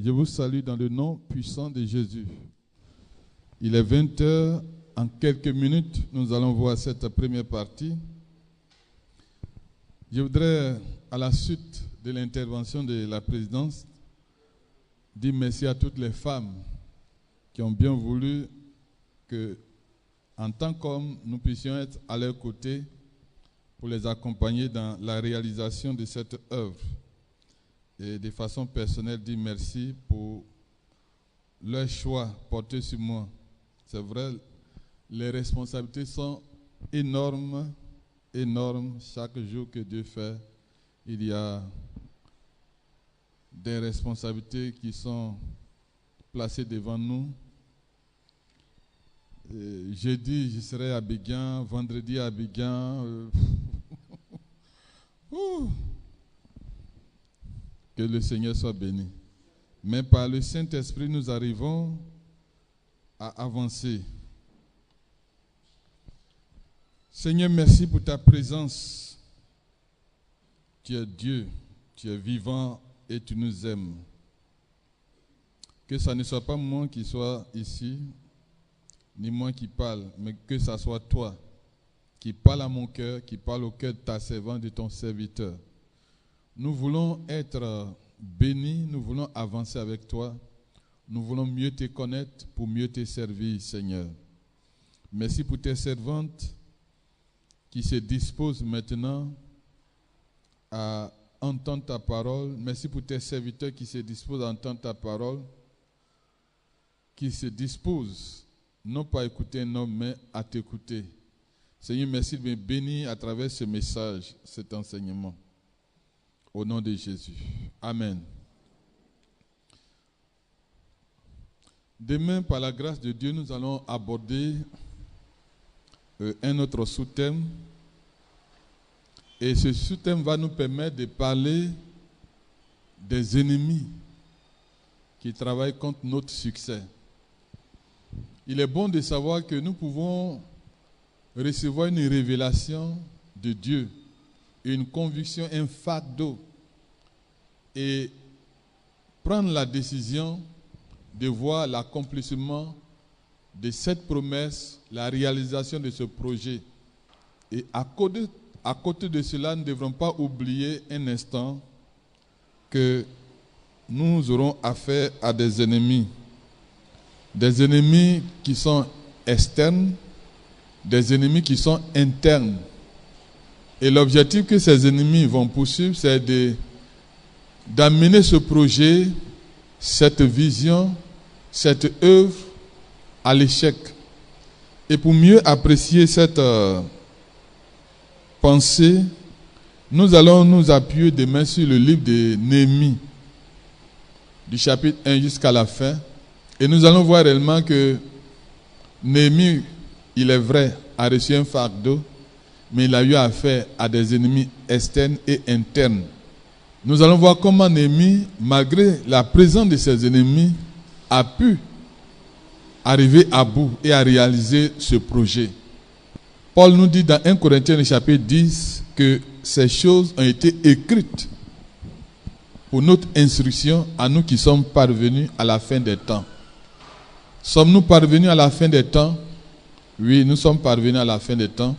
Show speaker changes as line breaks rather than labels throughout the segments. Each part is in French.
Je vous salue dans le nom puissant de Jésus. Il est 20h. En quelques minutes, nous allons voir cette première partie. Je voudrais, à la suite de l'intervention de la présidence, dire merci à toutes les femmes qui ont bien voulu que, en tant qu'hommes, nous puissions être à leur côté pour les accompagner dans la réalisation de cette œuvre. Et de façon personnelle, dire merci pour leur choix porté sur moi. C'est vrai, les responsabilités sont énormes, énormes. Chaque jour que Dieu fait, il y a des responsabilités qui sont placées devant nous. Et jeudi, je serai à Abidjan, vendredi à Abidjan. Que le Seigneur soit béni. Mais par le Saint-Esprit, nous arrivons à avancer. Seigneur, merci pour ta présence. Tu es Dieu, tu es vivant et tu nous aimes. Que ça ne soit pas moi qui sois ici, ni moi qui parle, mais que ça soit toi qui parle à mon cœur, qui parle au cœur de ta servante, de ton serviteur. Nous voulons être bénis, nous voulons avancer avec toi, nous voulons mieux te connaître pour mieux te servir, Seigneur. Merci pour tes servantes qui se disposent maintenant à entendre ta parole. Merci pour tes serviteurs qui se disposent à entendre ta parole, qui se disposent non pas à écouter un homme, mais à t'écouter. Seigneur, merci de me bénir à travers ce message, cet enseignement. Au nom de Jésus. Amen. Demain, par la grâce de Dieu, nous allons aborder un autre sous-thème. Et ce sous-thème va nous permettre de parler des ennemis qui travaillent contre notre succès. Il est bon de savoir que nous pouvons recevoir une révélation de Dieu, une conviction, un fardeau, et prendre la décision de voir l'accomplissement de cette promesse, la réalisation de ce projet. Et à côté de cela, nous ne devrons pas oublier un instant que nous aurons affaire à des ennemis qui sont externes, des ennemis qui sont internes. Et l'objectif que ces ennemis vont poursuivre, c'est d'amener ce projet, cette vision, cette œuvre à l'échec. Et pour mieux apprécier cette pensée, nous allons nous appuyer demain sur le livre de Néhémie, du chapitre 1 jusqu'à la fin. Et nous allons voir réellement que Néhémie, il est vrai, a reçu un fardeau, mais il a eu affaire à des ennemis externes et internes. Nous allons voir comment Néhémie, malgré la présence de ses ennemis, a pu arriver à bout et à réaliser ce projet. Paul nous dit dans 1 Corinthiens chapitre 10 que ces choses ont été écrites pour notre instruction à nous qui sommes parvenus à la fin des temps. Sommes-nous parvenus à la fin des temps? Oui, nous sommes parvenus à la fin des temps.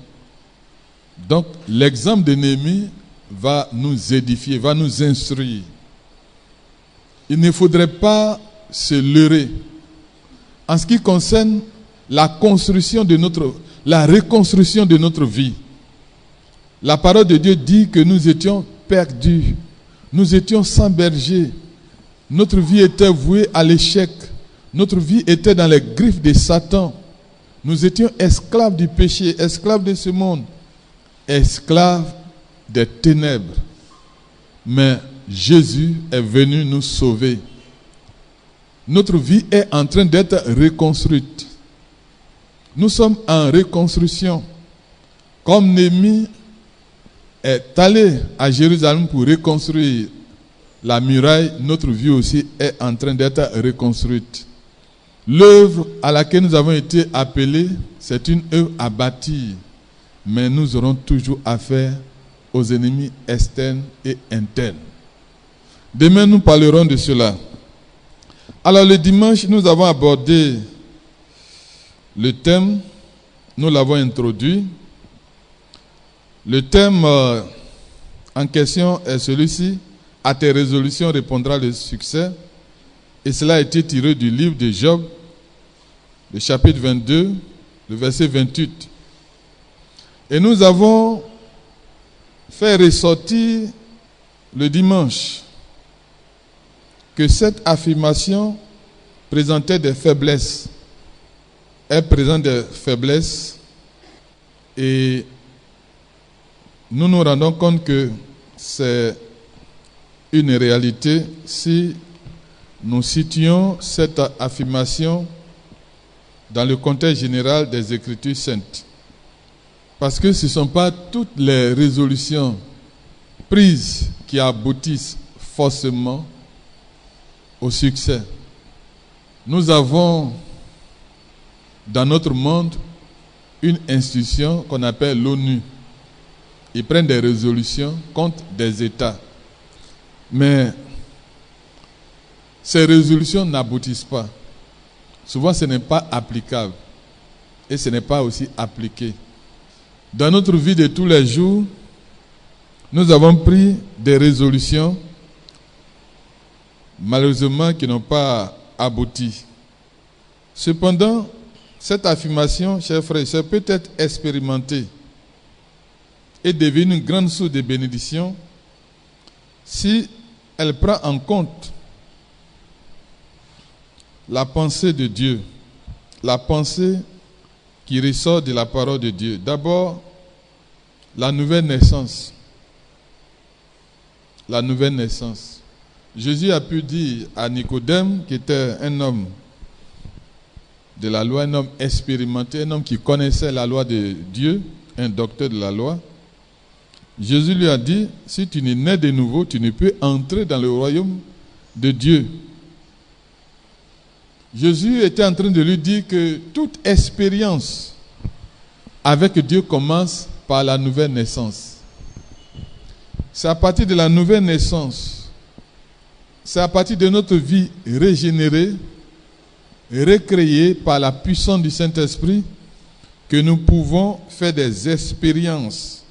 Donc, l'exemple de Néhémie va nous édifier, va nous instruire. Il ne faudrait pas se leurrer. En ce qui concerne la reconstruction de notre vie, la parole de Dieu dit que nous étions perdus, nous étions sans berger, notre vie était vouée à l'échec, notre vie était dans les griffes de Satan, nous étions esclaves du péché, esclaves de ce monde, esclaves des ténèbres. Mais Jésus est venu nous sauver. Notre vie est en train d'être reconstruite. Nous sommes en reconstruction. Comme Néhémie est allé à Jérusalem pour reconstruire la muraille, notre vie aussi est en train d'être reconstruite. L'œuvre à laquelle nous avons été appelés, c'est une œuvre à bâtir. Mais nous aurons toujours affaire aux ennemis externes et internes. Demain, nous parlerons de cela. Alors le dimanche, nous avons abordé le thème, nous l'avons introduit. Le thème en question est celui-ci: à tes résolutions répondra le succès. Et cela a été tiré du livre de Job, le chapitre 22, le verset 28. Et nous avons fait ressortir le dimanche que cette affirmation présentait des faiblesses. Elle présente des faiblesses et nous nous rendons compte que c'est une réalité si nous situons cette affirmation dans le contexte général des Écritures saintes. Parce que ce ne sont pas toutes les résolutions prises qui aboutissent forcément au succès. Nous avons dans notre monde une institution qu'on appelle l'ONU. Ils prennent des résolutions contre des États. Mais ces résolutions n'aboutissent pas. Souvent, ce n'est pas applicable. Et ce n'est pas aussi appliqué. Dans notre vie de tous les jours, nous avons pris des résolutions, malheureusement, qui n'ont pas abouti. Cependant, cette affirmation, chers frères et sœurs, peut être expérimentée et devenir une grande source de bénédiction si elle prend en compte la pensée de Dieu, la pensée qui ressort de la parole de Dieu. D'abord, la nouvelle naissance. La nouvelle naissance. Jésus a pu dire à Nicodème, qui était un homme de la loi, un homme expérimenté, un homme qui connaissait la loi de Dieu, un docteur de la loi. Jésus lui a dit, si tu n'es né de nouveau, tu ne peux entrer dans le royaume de Dieu. Jésus était en train de lui dire que toute expérience avec Dieu commence par la nouvelle naissance. C'est à partir de la nouvelle naissance, c'est à partir de notre vie régénérée, recréée par la puissance du Saint-Esprit, que nous pouvons faire des expériences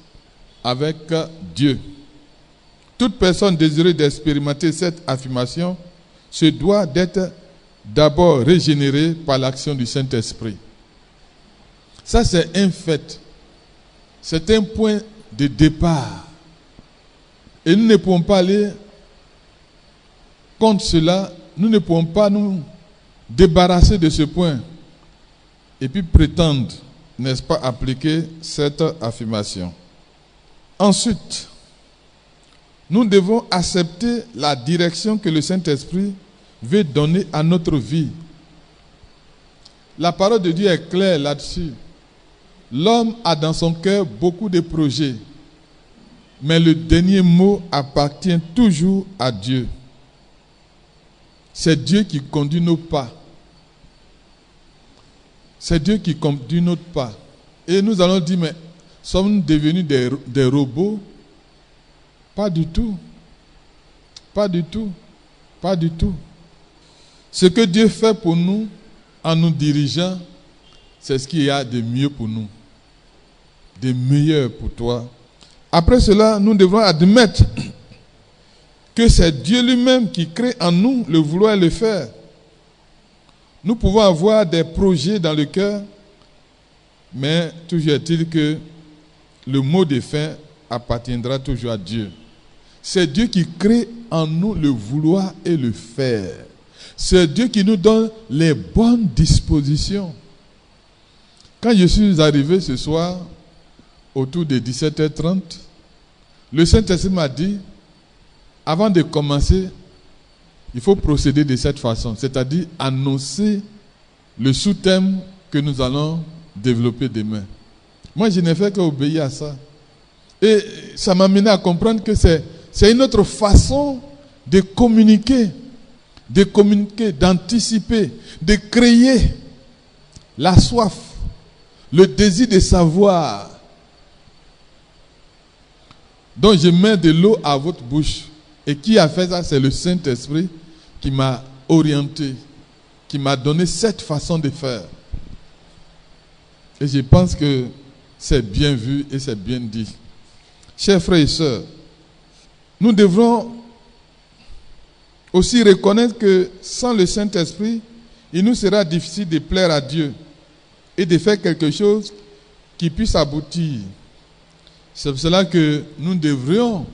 avec Dieu. Toute personne désireuse d'expérimenter cette affirmation se doit d'être d'abord régénérée par l'action du Saint-Esprit. Ça, c'est un fait. C'est un point de départ. Et nous ne pouvons pas aller contre cela. Nous ne pouvons pas nous débarrasser de ce point et puis prétendre, n'est-ce pas, appliquer cette affirmation. Ensuite, nous devons accepter la direction que le Saint-Esprit veut donner à notre vie. La parole de Dieu est claire là-dessus. L'homme a dans son cœur beaucoup de projets, mais le dernier mot appartient toujours à Dieu. C'est Dieu qui conduit nos pas. C'est Dieu qui conduit notre pas. Et nous allons dire, mais sommes-nous devenus des robots? Pas du tout. Pas du tout. Pas du tout. Ce que Dieu fait pour nous, en nous dirigeant, c'est ce qu'il y a de mieux pour nous. De meilleur pour toi. Après cela, nous devrons admettre que c'est Dieu lui-même qui crée en nous le vouloir et le faire. Nous pouvons avoir des projets dans le cœur, mais toujours est-il que le mot de fin appartiendra toujours à Dieu. C'est Dieu qui crée en nous le vouloir et le faire. C'est Dieu qui nous donne les bonnes dispositions. Quand je suis arrivé ce soir, autour de 17h30, le Saint-Esprit m'a dit, avant de commencer, il faut procéder de cette façon, c'est-à-dire annoncer le sous-thème que nous allons développer demain. Moi, je n'ai fait qu'obéir à ça. Et ça m'a amené à comprendre que c'est une autre façon de communiquer, d'anticiper, de créer la soif, le désir de savoir. Donc je mets de l'eau à votre bouche. Et qui a fait ça? C'est le Saint-Esprit qui m'a orienté. qui m'a donné cette façon de faire. Et je pense que c'est bien vu et c'est bien dit. Chers frères et sœurs, nous devrons aussi reconnaître que sans le Saint-Esprit, il nous sera difficile de plaire à Dieu et de faire quelque chose qui puisse aboutir. C'est pour cela que nous devrions,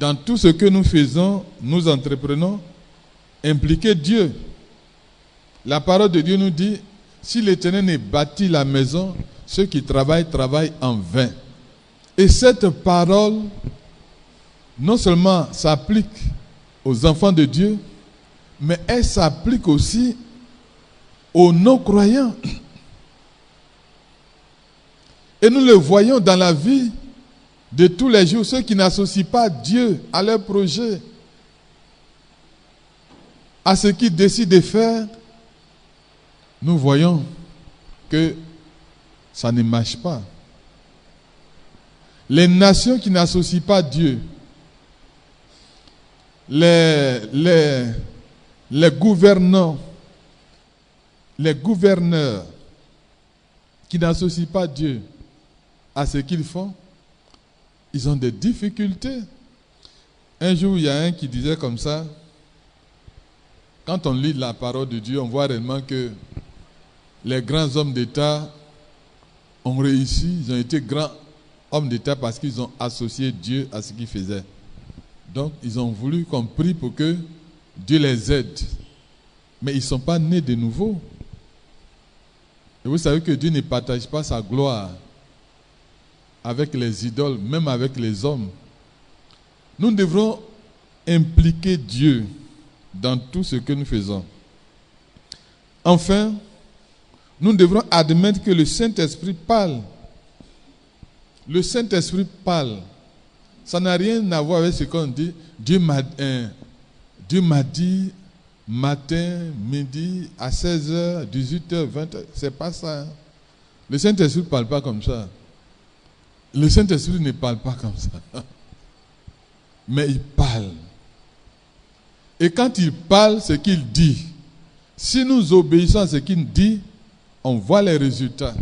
dans tout ce que nous faisons, nous entreprenons, impliquer Dieu. La parole de Dieu nous dit, si l'Éternel ne bâtit la maison, ceux qui travaillent en vain. Et cette parole, non seulement s'applique aux enfants de Dieu, mais elle s'applique aussi aux non-croyants. Et nous le voyons dans la vie de tous les jours, ceux qui n'associent pas Dieu à leur projet, à ce qu'ils décident de faire, nous voyons que ça ne marche pas. Les nations qui n'associent pas Dieu, les gouvernants, les gouverneurs qui n'associent pas Dieu à ce qu'ils font, ils ont des difficultés. Un jour, il y a un qui disait comme ça, quand on lit la parole de Dieu, on voit réellement que les grands hommes d'État ont réussi, ils ont été grands hommes d'État parce qu'ils ont associé Dieu à ce qu'ils faisaient. Donc, ils ont voulu qu'on prie pour que Dieu les aide. Mais ils ne sont pas nés de nouveau. Et vous savez que Dieu ne partage pas sa gloire avec les idoles, même avec les hommes. Nous devrons impliquer Dieu dans tout ce que nous faisons. Enfin, nous devrons admettre que le Saint-Esprit parle. Le Saint-Esprit parle. Ça n'a rien à voir avec ce qu'on dit. Dieu m'a dit matin, midi, à 16h, 18h, 20h. C'est pas ça. Hein? Le Saint-Esprit ne parle pas comme ça. Le Saint-Esprit ne parle pas comme ça. Mais il parle. Et quand il parle, ce qu'il dit, si nous obéissons à ce qu'il dit, on voit les résultats.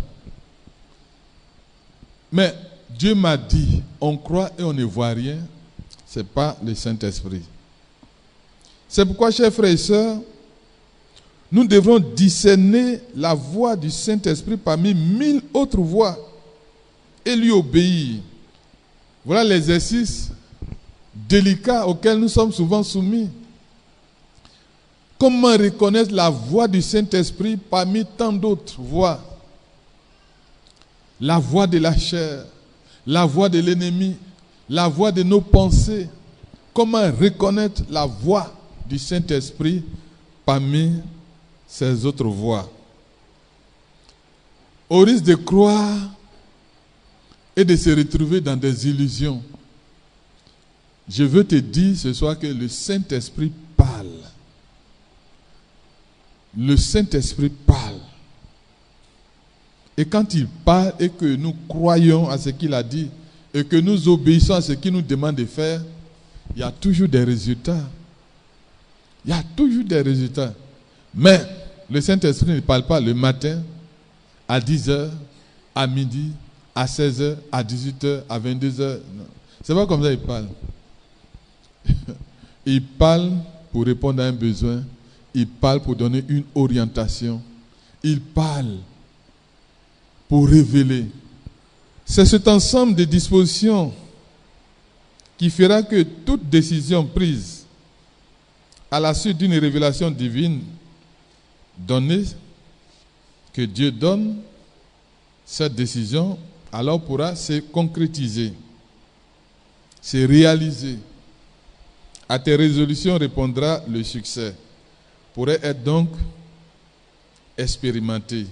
Mais Dieu m'a dit, on croit et on ne voit rien, ce n'est pas le Saint-Esprit. C'est pourquoi, chers frères et sœurs, nous devrons discerner la voix du Saint-Esprit parmi 1000 autres voix et lui obéir. Voilà l'exercice délicat auquel nous sommes souvent soumis. Comment reconnaître la voix du Saint-Esprit parmi tant d'autres voix? La voix de la chair, la voix de l'ennemi, la voix de nos pensées. Comment reconnaître la voix du Saint-Esprit parmi ces autres voix? Au risque de croire et de se retrouver dans des illusions, je veux te dire ce soir que le Saint-Esprit parle. Le Saint-Esprit parle. Et quand il parle et que nous croyons à ce qu'il a dit et que nous obéissons à ce qu'il nous demande de faire, il y a toujours des résultats. Il y a toujours des résultats. Mais le Saint-Esprit ne parle pas le matin, à 10h, à midi, à 16h, à 18h, à 22h. Non. C'est pas comme ça qu'il parle. Il parle pour répondre à un besoin. Il parle pour donner une orientation. Il parle pour révéler. C'est cet ensemble de dispositions qui fera que toute décision prise à la suite d'une révélation divine donnée, que Dieu donne, cette décision alors pourra se concrétiser, se réaliser. À tes résolutions répondra le succès. Pourrait être donc expérimenté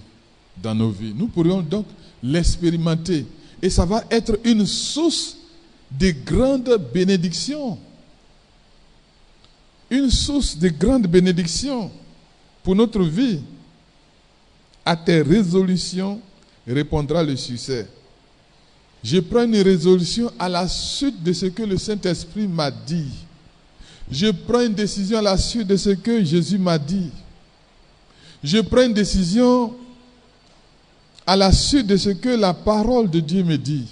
dans nos vies. Nous pourrions donc l'expérimenter. Et ça va être une source de grande bénédiction. Une source de grande bénédiction pour notre vie. À tes résolutions répondra le succès. Je prends une résolution à la suite de ce que le Saint-Esprit m'a dit. Je prends une décision à la suite de ce que Jésus m'a dit. Je prends une décision à la suite de ce que la parole de Dieu me dit.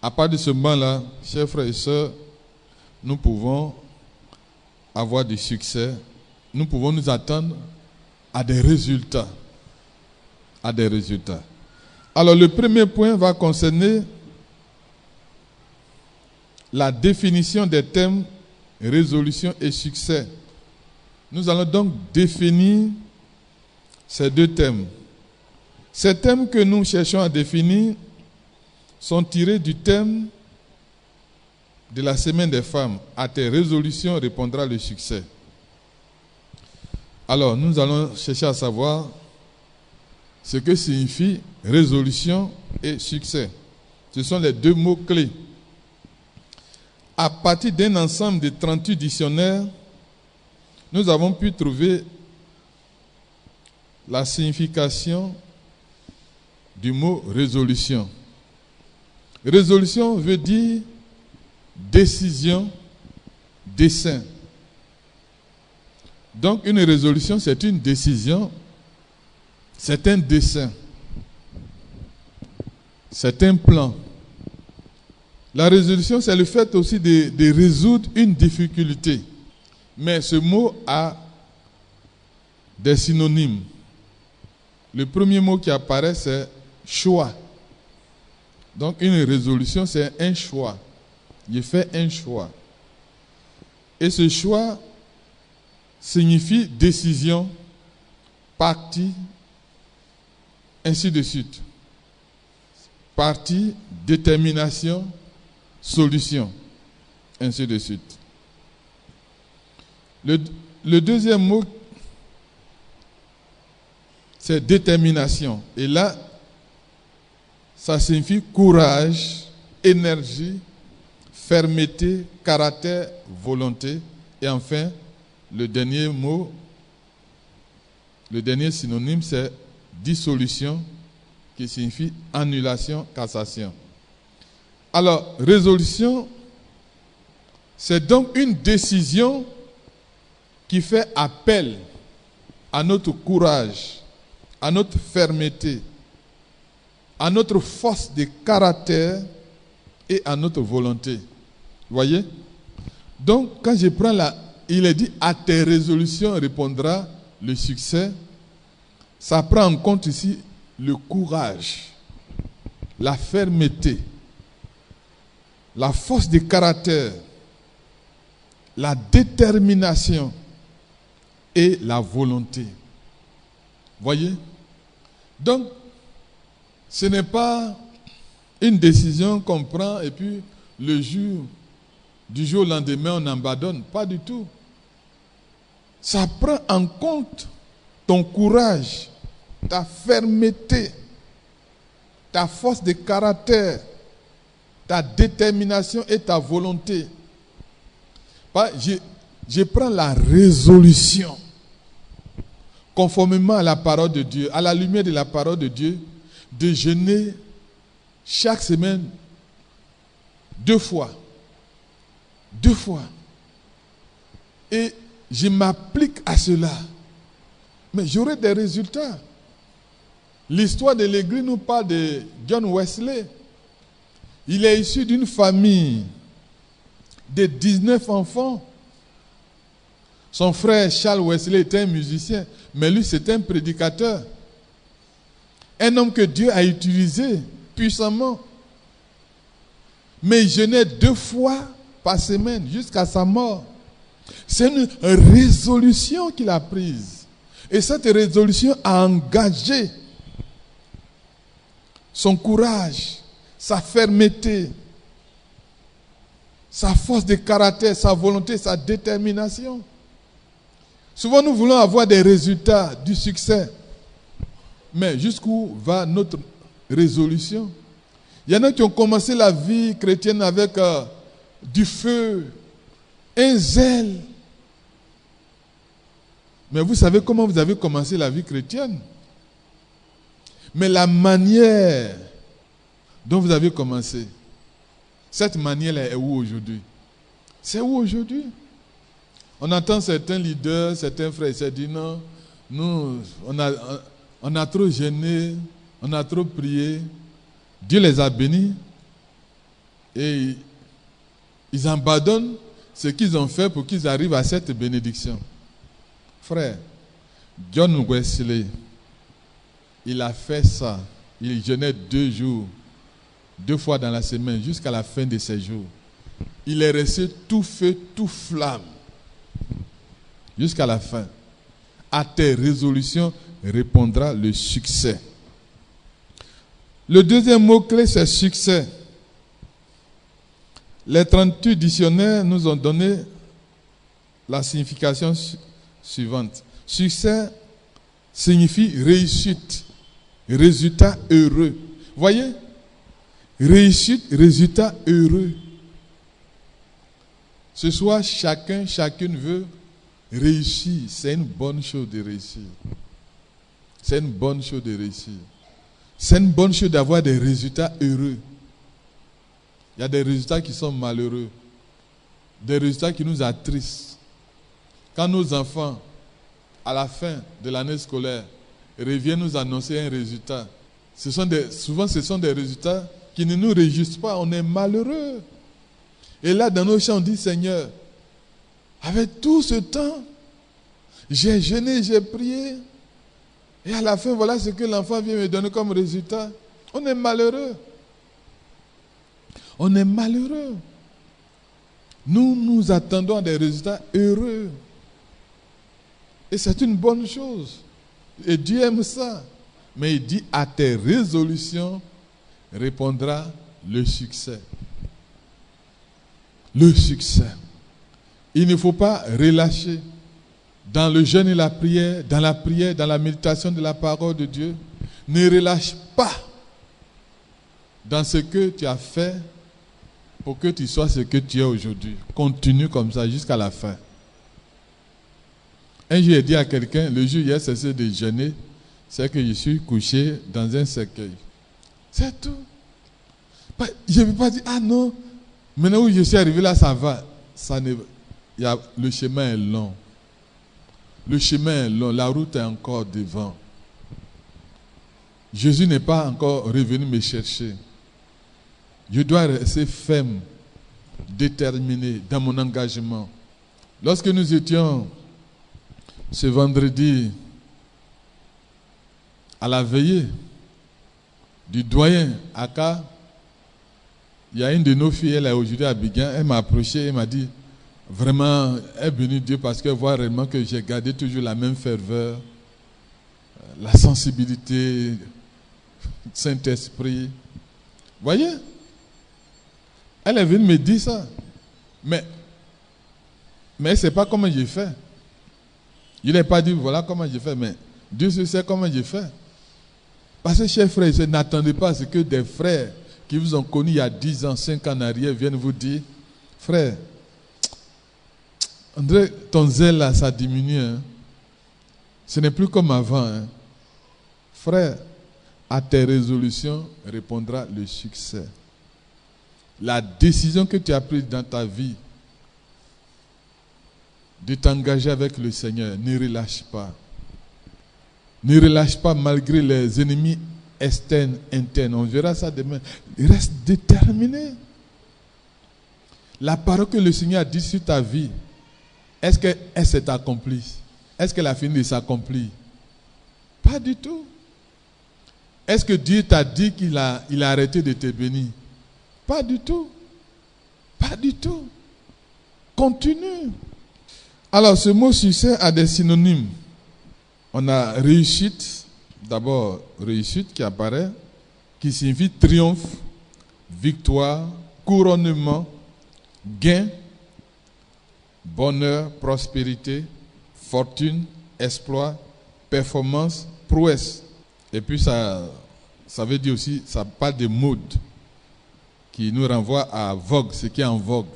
À part de ce moment-là, chers frères et sœurs, nous pouvons avoir du succès. Nous pouvons nous attendre à des résultats. À des résultats. Alors le premier point va concerner la définition des thèmes résolution et succès. Nous allons donc définir ces deux thèmes. Ces thèmes que nous cherchons à définir sont tirés du thème de la semaine des femmes. À tes résolutions répondra le succès. Alors, nous allons chercher à savoir ce que signifie résolution et succès. Ce sont les deux mots clés. À partir d'un ensemble de 38 dictionnaires, nous avons pu trouver la signification du mot résolution. Résolution veut dire décision, dessein. Donc une résolution, c'est une décision, c'est un dessein, c'est un plan. La résolution, c'est le fait aussi de résoudre une difficulté. Mais ce mot a des synonymes. Le premier mot qui apparaît, c'est choix. Donc une résolution, c'est un choix. Je fais un choix. Et ce choix signifie décision, partie, ainsi de suite. Partie, détermination, solution, ainsi de suite. Le deuxième mot, c'est détermination. Et là, ça signifie courage, énergie, fermeté, caractère, volonté. Et enfin, le dernier mot, le dernier synonyme, c'est dissolution, qui signifie annulation, cassation. Alors, résolution, c'est donc une décision qui fait appel à notre courage, à notre fermeté, à notre force de caractère et à notre volonté. Vous voyez? Donc, quand je prends il est dit, à tes résolutions répondra le succès. Ça prend en compte ici le courage, la fermeté, la force de caractère, la détermination et la volonté. Voyez? Donc, ce n'est pas une décision qu'on prend et puis du jour au lendemain, on abandonne. Pas du tout. Ça prend en compte ton courage, ta fermeté, ta force de caractère, ta détermination et ta volonté. Je prends la résolution, conformément à la parole de Dieu, à la lumière de la parole de Dieu, de jeûner chaque semaine 2 fois. 2 fois. Et je m'applique à cela. Mais j'aurai des résultats. L'histoire de l'Église nous parle de John Wesley. Il est issu d'une famille de 19 enfants. Son frère Charles Wesley était un musicien, mais lui c'était un prédicateur. Un homme que Dieu a utilisé puissamment. Mais il jeûnait 2 fois par semaine jusqu'à sa mort. C'est une résolution qu'il a prise. Et cette résolution a engagé son courage, sa fermeté, sa force de caractère, sa volonté, sa détermination. Souvent nous voulons avoir des résultats, du succès. Mais jusqu'où va notre résolution? Il y en a qui ont commencé la vie chrétienne avec du feu, un zèle. Mais vous savez comment vous avez commencé la vie chrétienne? Mais la manière dont vous avez commencé, cette manière-là est où aujourd'hui? C'est où aujourd'hui? On entend certains leaders, certains frères, ils se disent non, nous, on a trop jeûné, on a trop prié. Dieu les a bénis et ils abandonnent ce qu'ils ont fait pour qu'ils arrivent à cette bénédiction. Frère, John Wesley, il a fait ça. Il jeûnait 2 jours, 2 fois dans la semaine, jusqu'à la fin de ses jours. Il est resté tout feu, tout flamme, jusqu'à la fin. À tes résolutions répondra le succès. Le deuxième mot-clé, c'est succès. Les 38 dictionnaires nous ont donné la signification suivante. Succès signifie réussite, résultat heureux. Voyez? Réussite, résultat heureux. Ce soir, chacune veut réussir. C'est une bonne chose de réussir. C'est une bonne chose de réussir. C'est une bonne chose d'avoir des résultats heureux. Il y a des résultats qui sont malheureux. Des résultats qui nous attristent. Quand nos enfants, à la fin de l'année scolaire, reviennent nous annoncer un résultat, souvent ce sont des résultats qui ne nous réjouissent pas. On est malheureux. Et là, dans nos chants, on dit, Seigneur, avec tout ce temps, j'ai jeûné, j'ai prié. Et à la fin, voilà ce que l'enfant vient me donner comme résultat. On est malheureux. On est malheureux. Nous attendons à des résultats heureux. Et c'est une bonne chose. Et Dieu aime ça. Mais il dit, à tes résolutions répondra le succès. Le succès. Il ne faut pas relâcher. Dans le jeûne et la prière, dans la méditation de la parole de Dieu, ne relâche pas dans ce que tu as fait pour que tu sois ce que tu es aujourd'hui. Continue comme ça jusqu'à la fin. Un jour, j'ai dit à quelqu'un, le jour où il a cessé de jeûner, c'est que je suis couché dans un cercueil. C'est tout. Je ne peux pas dire, ah non, maintenant où je suis arrivé là, ça va. Le chemin est long. Le chemin est long, la route est encore devant. Jésus n'est pas encore revenu me chercher. Je dois rester ferme, déterminé dans mon engagement. Lorsque nous étions ce vendredi à la veillée du doyen Aka, il y a une de nos filles, elle est aujourd'hui à Biguin, elle m'a approché et m'a dit, vraiment, elle est bénie Dieu parce qu'elle voit réellement que j'ai gardé toujours la même ferveur, la sensibilité, Saint-Esprit. Voyez? Elle est venue me dire ça. Mais elle ne sait pas comment j'ai fait. Je n'ai pas dit voilà comment j'ai fait, mais Dieu sait comment j'ai fait. Parce que, chers frères, je n'attendez pas à ce que des frères qui vous ont connus il y a 10 ans, 5 ans en arrière viennent vous dire, frère, André, ton zèle là, ça diminue. Hein. Ce n'est plus comme avant. Hein. Frère, à tes résolutions répondra le succès. La décision que tu as prise dans ta vie de t'engager avec le Seigneur, ne relâche pas. Ne relâche pas malgré les ennemis externes, internes. On verra ça demain. Reste déterminé. La parole que le Seigneur a dit sur ta vie, est-ce qu'elle s'est accomplie? Est-ce qu'elle a fini de s'accomplir? Pas du tout. Est-ce que Dieu t'a dit qu'il a arrêté de te bénir? Pas du tout. Pas du tout. Continue. Alors, ce mot succès a des synonymes. On a réussite, d'abord réussite qui apparaît, qui signifie triomphe, victoire, couronnement, gain, bonheur, prospérité, fortune, exploit, performance, prouesse. Et puis ça veut dire aussi, ça parle de mode qui nous renvoie à vogue, ce qui est en vogue.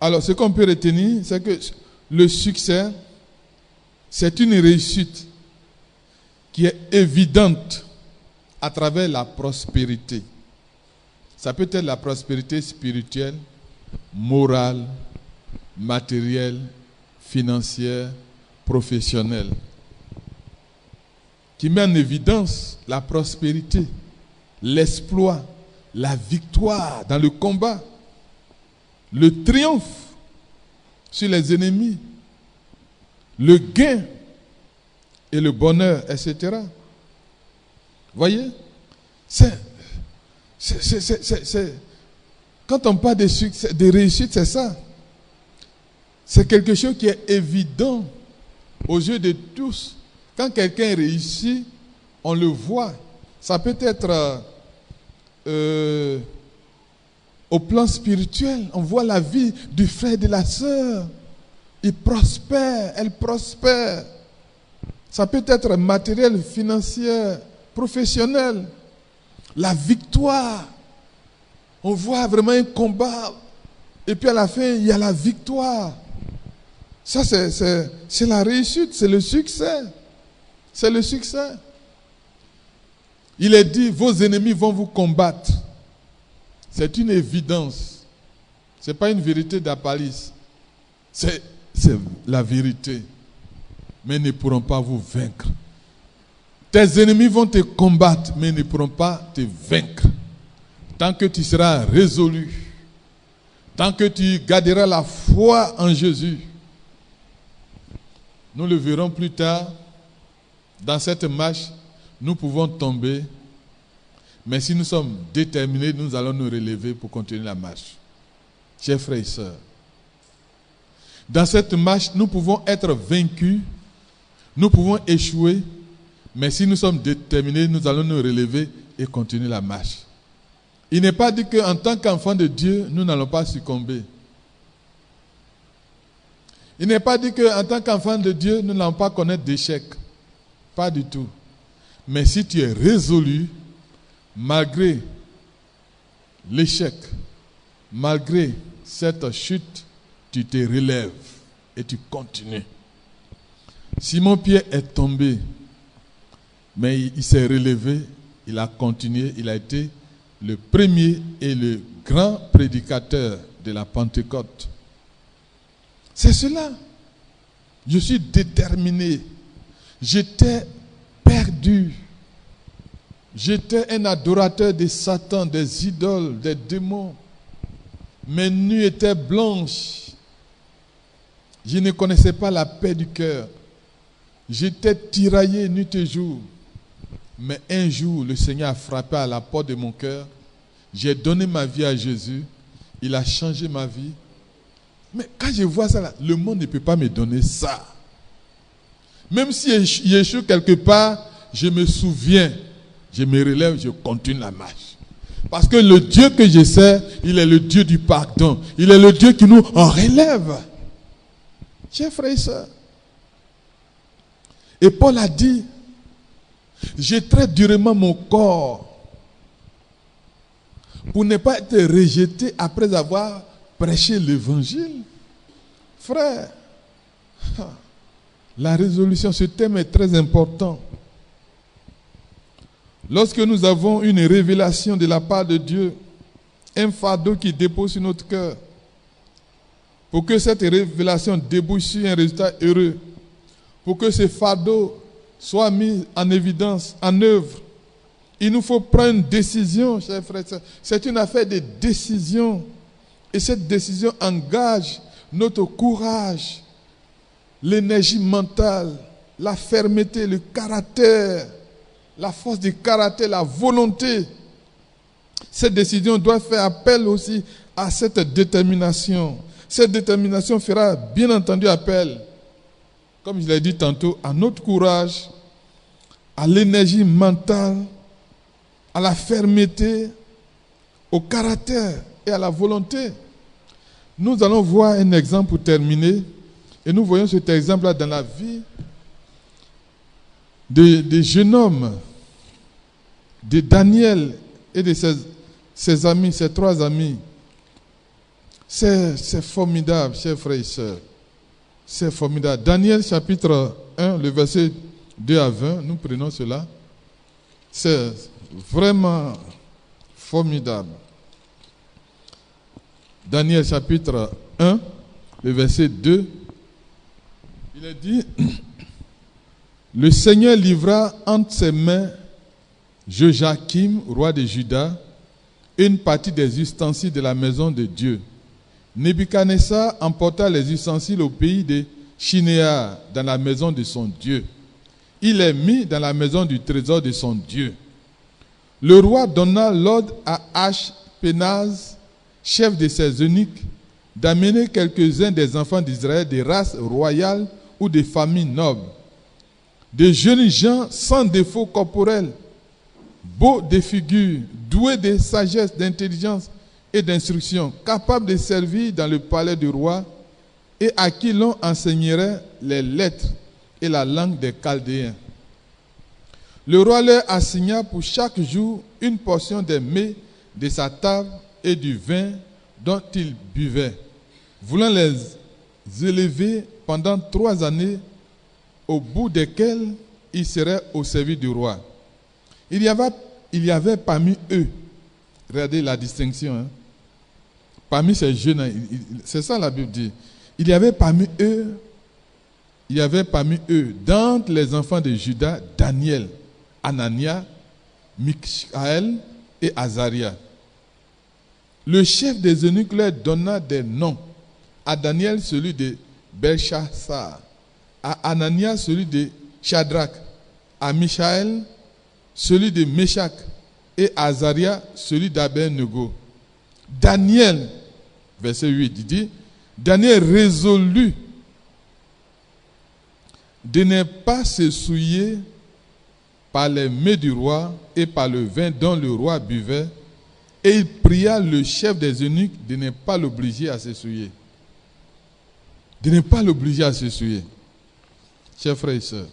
Alors, ce qu'on peut retenir, c'est que le succès, c'est une réussite qui est évidente à travers la prospérité. Ça peut être la prospérité spirituelle, morale, matérielle, financière, professionnelle. qui met en évidence la prospérité, l'exploit, la victoire dans le combat, le triomphe sur les ennemis, le gain et le bonheur, etc. Voyez, quand on parle de succès, de réussite, c'est ça. C'est quelque chose qui est évident aux yeux de tous. Quand quelqu'un réussit, on le voit. Ça peut être au plan spirituel. On voit la vie du frère et de la sœur. Il prospère, elle prospère. Ça peut être matériel, financier, professionnel. La victoire. On voit vraiment un combat. Et puis à la fin, il y a la victoire. Ça, c'est la réussite, c'est le succès. C'est le succès. Il est dit, vos ennemis vont vous combattre. C'est une évidence. Ce n'est pas une vérité d'Appalis. C'est la vérité. Mais ils ne pourront pas vous vaincre. Tes ennemis vont te combattre, mais ils ne pourront pas te vaincre. Tant que tu seras résolu, tant que tu garderas la foi en Jésus. Nous le verrons plus tard. Dans cette marche, nous pouvons tomber, mais si nous sommes déterminés, nous allons nous relever pour continuer la marche. Chers frères et sœurs, dans cette marche, nous pouvons être vaincus, nous pouvons échouer, mais si nous sommes déterminés, nous allons nous relever et continuer la marche. Il n'est pas dit qu'en tant qu'enfants de Dieu, nous n'allons pas succomber. Il n'est pas dit qu'en tant qu'enfants de Dieu, nous n'allons pas connaître d'échecs. Pas du tout. Mais si tu es résolu, malgré l'échec, malgré cette chute, tu te relèves et tu continues. Simon-Pierre est tombé, mais il s'est relevé, il a continué, il a été le premier et le grand prédicateur de la Pentecôte. C'est cela. Je suis déterminé. J'étais perdu. J'étais un adorateur de Satan, des idoles, des démons. Mes nuits étaient blanches. Je ne connaissais pas la paix du cœur. J'étais tiraillé nuit et jour. Mais un jour, le Seigneur a frappé à la porte de mon cœur. J'ai donné ma vie à Jésus. Il a changé ma vie. Mais quand je vois ça, là, le monde ne peut pas me donner ça. Même si il échoue quelque part, je me souviens, je me relève, je continue la marche. Parce que le Dieu que je sers, il est le Dieu du pardon. Il est le Dieu qui nous en relève. Chers frères et sœurs. Et Paul a dit, je traite durement mon corps pour ne pas être rejeté après avoir prêché l'évangile. Frère, la résolution, ce thème est très important. Lorsque nous avons une révélation de la part de Dieu, un fardeau qui dépose sur notre cœur, pour que cette révélation débouche sur un résultat heureux, pour que ce fardeau soit mis en évidence, en œuvre, il nous faut prendre une décision, chers frères et sœurs. C'est une affaire de décision. Et cette décision engage notre courage, l'énergie mentale, la fermeté, le caractère, la force du caractère, la volonté. Cette décision doit faire appel aussi à cette détermination. Cette détermination fera bien entendu appel, comme je l'ai dit tantôt, à notre courage, à l'énergie mentale, à la fermeté, au caractère et à la volonté. Nous allons voir un exemple pour terminer. Et nous voyons cet exemple-là dans la vie des jeunes hommes, de Daniel et de ses amis, ses trois amis. C'est formidable, chers frères et sœurs. C'est formidable. Daniel chapitre 1, le verset 2 à 20, nous prenons cela. C'est vraiment formidable. Daniel chapitre 1, le verset 2, il est dit, Le Seigneur livra entre ses mains Joachim, roi de Juda, une partie des ustensiles de la maison de Dieu. Nebuchadnezzar emporta les ustensiles au pays de Shinéar, dans la maison de son Dieu. Il les mit dans la maison du trésor de son Dieu. Le roi donna l'ordre à Ashpenaz, chef de ses eunuques, d'amener quelques-uns des enfants d'Israël des races royales ou des familles nobles, des jeunes gens sans défaut corporel, beaux de figure, doués de sagesse, d'intelligence et d'instruction, capables de servir dans le palais du roi et à qui l'on enseignerait les lettres et la langue des Chaldéens. Le roi leur assigna pour chaque jour une portion des mets de sa table et du vin dont ils buvaient, voulant les élever pendant 3 années, au bout desquelles ils seraient au service du roi. Il y avait parmi eux, regardez la distinction, parmi ces jeunes, c'est ça la Bible dit, il y avait parmi eux, d'entre les enfants de Juda, Daniel, Anania, Michaël et Azaria. Le chef des eunuques leur donna des noms. À Daniel, celui de Belchassar. À Anania, celui de Shadrach. À Michaël, celui de Meshach. Et à Azaria, celui d'Abed-Nego. Daniel, verset 8, il dit, Daniel résolut de ne pas se souiller par les mets du roi et par le vin dont le roi buvait, et il pria le chef des eunuques de ne pas l'obliger à se souiller. De ne pas l'obliger à se souiller. Chers frères et sœurs,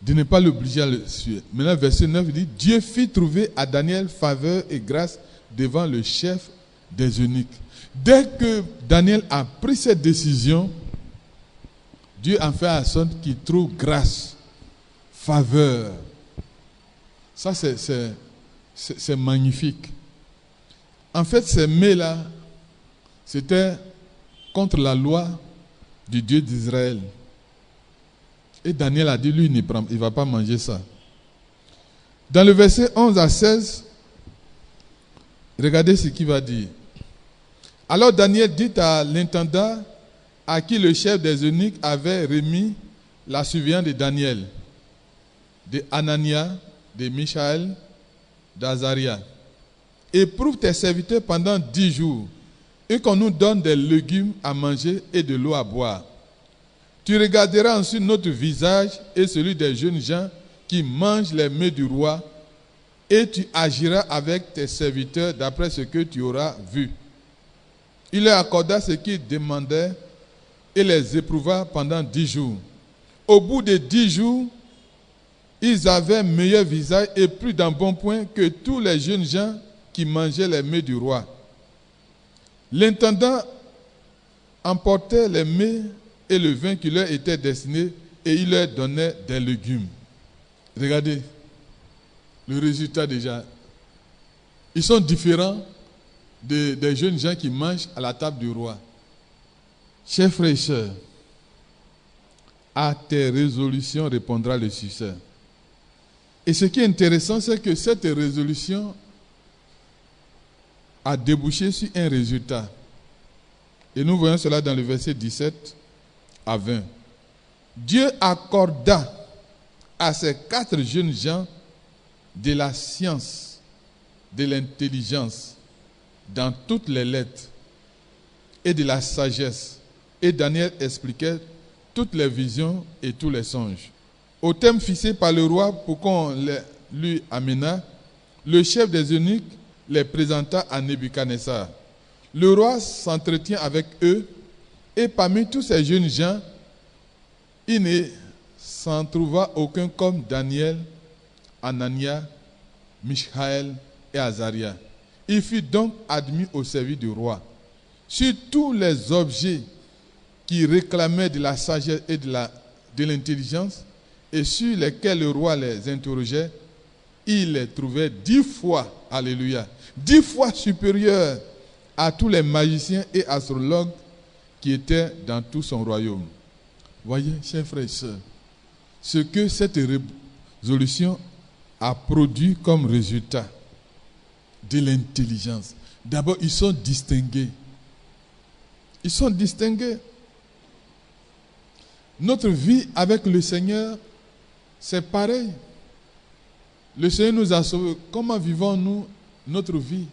de ne pas l'obliger à se souiller. Maintenant, verset 9, il dit, Dieu fit trouver à Daniel faveur et grâce devant le chef des eunuques. Dès que Daniel a pris cette décision, Dieu en fait en sorte qu'il trouve grâce, faveur. Ça, c'est magnifique. En fait, ces mets-là, c'était contre la loi du Dieu d'Israël. Et Daniel a dit, lui, il ne va pas manger ça. Dans le verset 11 à 16, regardez ce qu'il va dire. Alors Daniel dit à l'intendant à qui le chef des eunuques avait remis la surveillance de Daniel, de Anania, de Michaël, d'Azaria. Éprouve tes serviteurs pendant 10 jours et qu'on nous donne des légumes à manger et de l'eau à boire. Tu regarderas ensuite notre visage et celui des jeunes gens qui mangent les mets du roi et tu agiras avec tes serviteurs d'après ce que tu auras vu. Il leur accorda ce qu'ils demandaient et les éprouva pendant 10 jours. Au bout de 10 jours, ils avaient meilleur visage et plus d'embonpoint que tous les jeunes gens qui mangeaient les mets du roi. L'intendant emportait les mets et le vin qui leur était destiné et il leur donnait des légumes. Regardez le résultat déjà. Ils sont différents des jeunes gens qui mangent à la table du roi. Chers frères et sœurs, à tes résolutions répondra le succès. Et ce qui est intéressant, c'est que cette résolution a débouché sur un résultat. Et nous voyons cela dans le verset 17 à 20. Dieu accorda à ces 4 jeunes gens de la science, de l'intelligence, dans toutes les lettres, et de la sagesse. Et Daniel expliquait toutes les visions et tous les songes. Au thème fixé par le roi pour qu'on les lui amena, le chef des eunuques les présenta à Nebuchadnezzar. Le roi s'entretient avec eux et parmi tous ces jeunes gens, il ne s'en trouva aucun comme Daniel, Anania, Michaël et Azaria. Il fut donc admis au service du roi. Sur tous les objets qui réclamaient de la sagesse et de l'intelligence, et sur lesquels le roi les interrogeait, il les trouvait 10 fois, alléluia, 10 fois supérieurs à tous les magiciens et astrologues qui étaient dans tout son royaume. Voyez, chers frères et sœurs, ce que cette résolution a produit comme résultat de l'intelligence. D'abord, ils sont distingués. Ils sont distingués. Notre vie avec le Seigneur, c'est pareil. Le Seigneur nous a sauvés. Comment vivons-nous notre vie?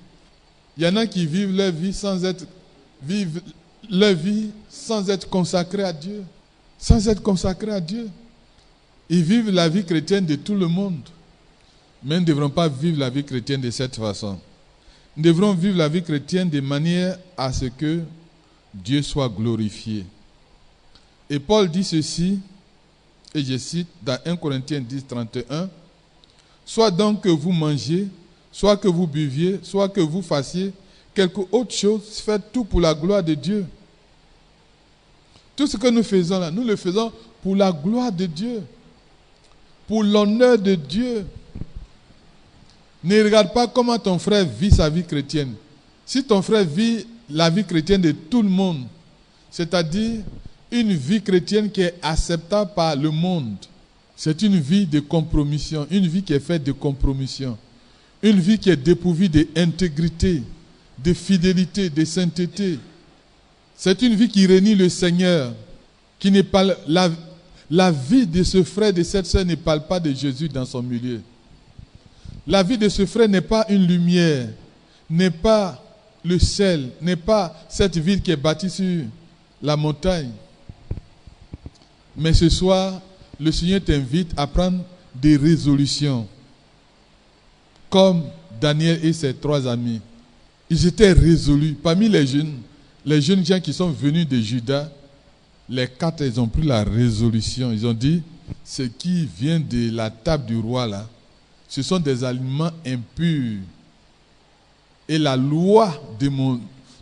Il y en a qui vivent leur vie sans être consacrés à Dieu. Sans être consacrés à Dieu. Ils vivent la vie chrétienne de tout le monde. Mais nous ne devrons pas vivre la vie chrétienne de cette façon. Nous devrons vivre la vie chrétienne de manière à ce que Dieu soit glorifié. Et Paul dit ceci, et je cite dans 1 Corinthiens 10, 31, « Soit donc que vous mangiez, soit que vous buviez, soit que vous fassiez quelque autre chose, faites tout pour la gloire de Dieu. » Tout ce que nous faisons là, nous le faisons pour la gloire de Dieu, pour l'honneur de Dieu. Ne regarde pas comment ton frère vit sa vie chrétienne. Si ton frère vit la vie chrétienne de tout le monde, c'est-à-dire une vie chrétienne qui est acceptable par le monde, c'est une vie de compromission, une vie qui est faite de compromission, une vie qui est dépourvue d'intégrité, de fidélité, de sainteté. C'est une vie qui réunit le Seigneur, qui n'est pas la vie de ce frère, de cette sœur ne parle pas de Jésus dans son milieu. La vie de ce frère n'est pas une lumière, n'est pas le sel, n'est pas cette ville qui est bâtie sur la montagne. Mais ce soir, le Seigneur t'invite à prendre des résolutions. Comme Daniel et ses 3 amis. Ils étaient résolus. Parmi les jeunes gens qui sont venus de Juda, les 4, ils ont pris la résolution. Ils ont dit, ce qui vient de la table du roi là, ce sont des aliments impurs. Et la loi de mon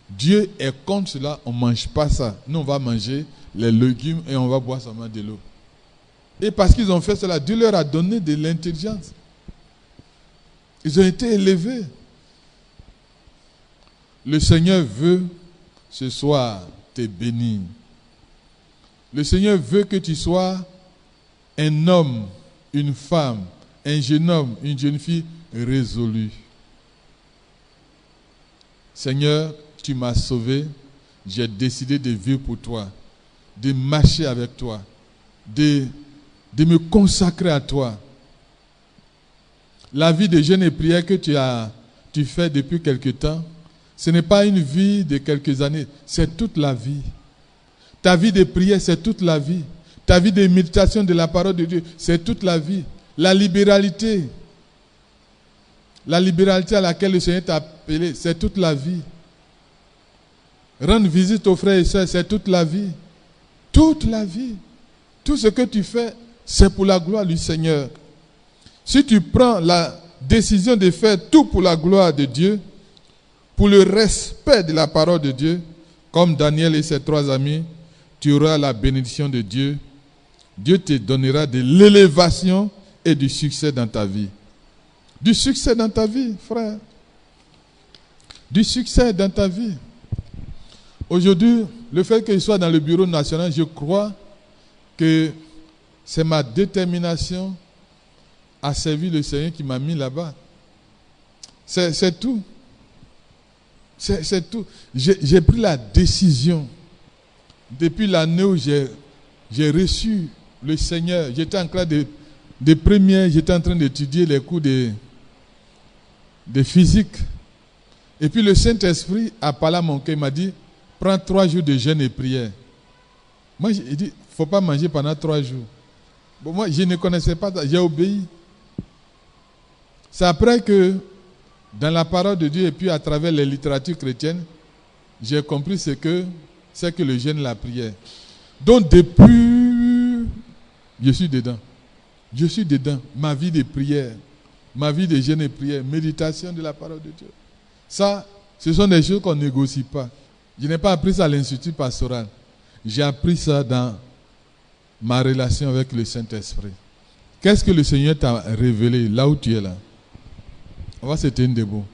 Dieu est contre cela. On ne mange pas ça. Nous, on va manger les légumes et on va boire seulement de l'eau. Et parce qu'ils ont fait cela, Dieu leur a donné de l'intelligence. Ils ont été élevés. Le Seigneur veut ce soir te bénir. Le Seigneur veut que tu sois un homme, une femme, un jeune homme, une jeune fille résolue. Seigneur, tu m'as sauvé. J'ai décidé de vivre pour toi, de marcher avec toi, de me consacrer à toi. La vie de jeûne et prière que tu fais depuis quelque temps, ce n'est pas une vie de quelques années, c'est toute la vie. Ta vie de prière, c'est toute la vie. Ta vie de méditation de la parole de Dieu, c'est toute la vie. La libéralité à laquelle le Seigneur t'a appelé, c'est toute la vie. Rendre visite aux frères et sœurs, c'est toute la vie. Toute la vie. Tout ce que tu fais, c'est pour la gloire du Seigneur. Si tu prends la décision de faire tout pour la gloire de Dieu, pour le respect de la parole de Dieu, comme Daniel et ses 3 amis, tu auras la bénédiction de Dieu. Dieu te donnera de l'élévation et du succès dans ta vie. Du succès dans ta vie, frère. Du succès dans ta vie. Aujourd'hui, le fait que je sois dans le bureau national, je crois que c'est ma détermination à servir le Seigneur qui m'a mis là-bas. C'est tout. C'est tout. J'ai pris la décision. Depuis l'année où j'ai reçu le Seigneur, j'étais en classe de première, j'étais en train d'étudier les cours de physique. Et puis le Saint-Esprit a parlé à mon cœur, il m'a dit, prends 3 jours de jeûne et prière. Moi, j'ai dit, il ne faut pas manger pendant 3 jours. Bon, moi, je ne connaissais pas ça, j'ai obéi. C'est après que, dans la parole de Dieu et puis à travers les littératures chrétiennes, j'ai compris ce que c'est que le jeûne, la prière. Donc depuis, je suis dedans. Je suis dedans. Ma vie de prière, ma vie de jeûne et prière, méditation de la parole de Dieu. Ça, ce sont des choses qu'on ne négocie pas. Je n'ai pas appris ça à l'institut pastoral. J'ai appris ça dans ma relation avec le Saint-Esprit. Qu'est-ce que le Seigneur t'a révélé là où tu es là? On va se tenir debout.